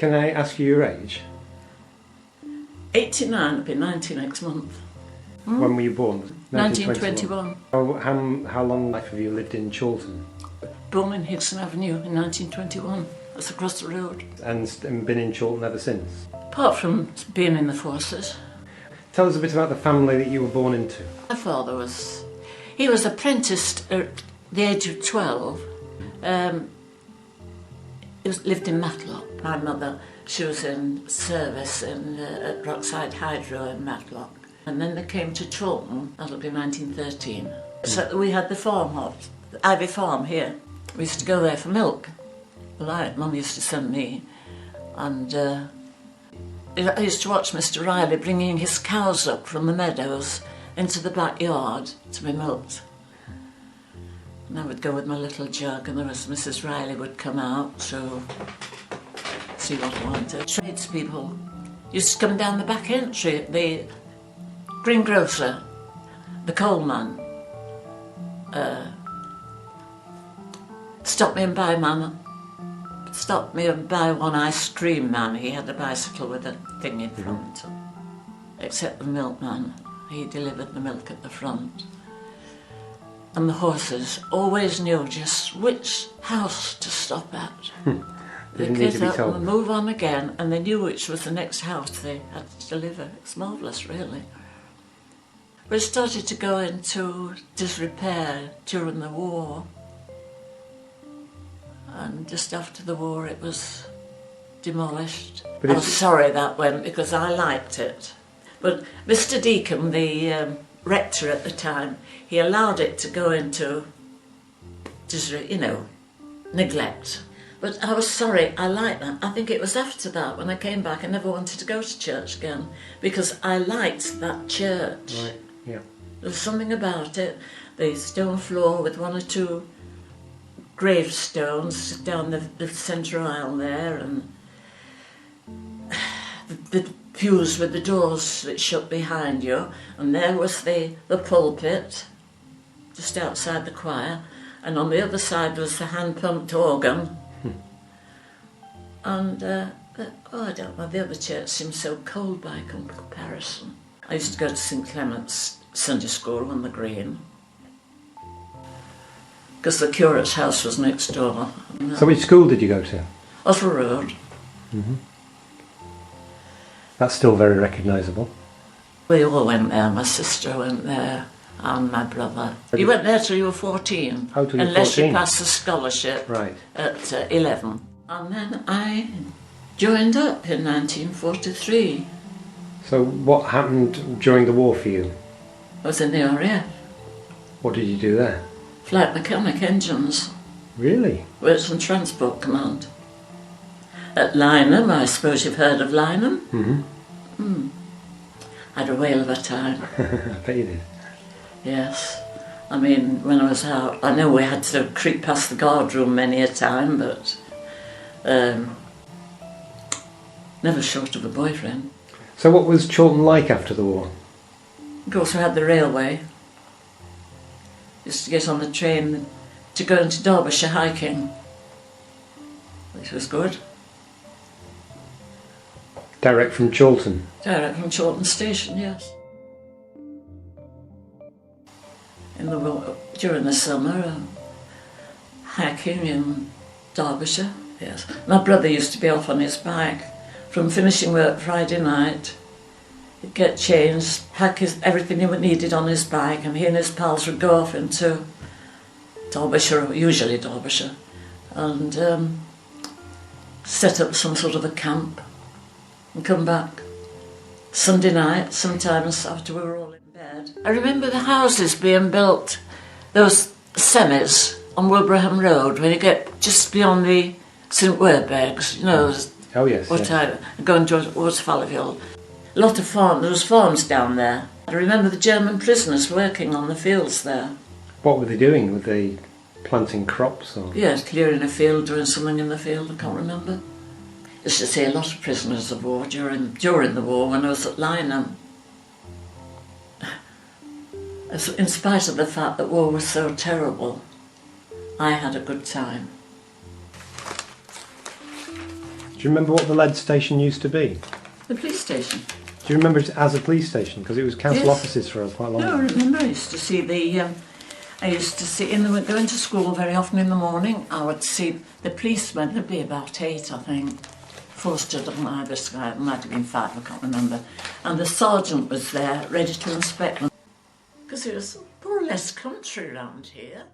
Can I ask you your age? 89, I'll be 90 next month. When were you born? 1921. How long life have you lived in Chorlton? Born in Higson Avenue in 1921. That's across the road. And been in Chorlton ever since? Apart from being in the forces. Tell us a bit about the family that you were born into. My father he was apprenticed at the age of 12. He lived in Matlock. My mother, she was in service at Rockside Hydro in Matlock. And then they came to Chorlton, that'll be 1913. So we had the farmhouse, the Ivy Farm here. We used to go there for milk. Well, Mum used to send me. And I used to watch Mr. Riley bringing his cows up from the meadows into the backyard to be milked. And I would go with my little jug, and there was Mrs. Riley would come out to see what I wanted. Tradespeople used to come down the back entry, the greengrocer, the coalman, stop me and buy one ice cream man. He had a bicycle with a thing in front. Except the milkman, he delivered the milk at the front. And the horses always knew just which house to stop at. They didn't need to be told. And move on again, and they knew which was the next house they had to deliver. It's marvellous, really. We started to go into disrepair during the war. And just after the war it was demolished. I was sorry that went, because I liked it. But Mr. Deacon, the rector at the time, he allowed it to go into, neglect. But I was sorry, I liked that. I think it was after that, when I came back, I never wanted to go to church again, because I liked that church. Right, yeah. There was something about it, the stone floor with one or two gravestones down the centre aisle there, and the pews with the doors that shut behind you, and there was the pulpit just outside the choir, and on the other side was the hand-pumped organ. And I don't know, the other church seemed so cold by comparison. I used to go to St Clement's Sunday School on the Green, because the curate's house was next door. So which school did you go to? Higson Road. Mm-hmm. That's still very recognisable. We all went there. My sister went there, and my brother. You went there till you were 14. Oh, till you were unless 14. you passed the scholarship Right. at 11. And then I joined up in 1943. So what happened during the war for you? I was in the RAF. What did you do there? Flight mechanic engines. Really? Worked on Transport Command. At Lynham, I suppose you've heard of Lynham? Mm-hmm. I had a whale of a time. I bet you did. Yes. I mean, when I was out, I know we had to creep past the guard room many a time, but never short of a boyfriend. So what was Chorlton like after the war? Of course, we had the railway. Used to get on the train to go into Derbyshire hiking, which was good. Direct from Chorlton? Direct from Chorlton station, yes. During the summer, hiking in Derbyshire, yes. My brother used to be off on his bike from finishing work Friday night. He'd get changed, pack everything he needed on his bike, and he and his pals would go off into Derbyshire, usually Derbyshire, and set up some sort of a camp and come back Sunday night, sometimes after we were all in bed. I remember the houses being built, those semis on Wilbraham Road, when you get just beyond the St Werburghs, you know. Oh yes. Going towards Fallowfield. A lot of farms, there was farms down there. I remember the German prisoners working on the fields there. What were they doing? Were they planting crops or? Yes, clearing a field, doing something in the field, I can't remember. Used to see a lot of prisoners of war during the war when I was at Lynham. In spite of the fact that war was so terrible, I had a good time. Do you remember what the lead station used to be? The police station. Do you remember it as a police station? Because it was council Yes. offices for quite a long No, I time. remember I used to see going to school very often in the morning. I would see the policemen, there'd be about 8, I think. 4 stood on either side, it might have been 5, I can't remember. And the sergeant was there, ready to inspect them. Because it was more or less country around here.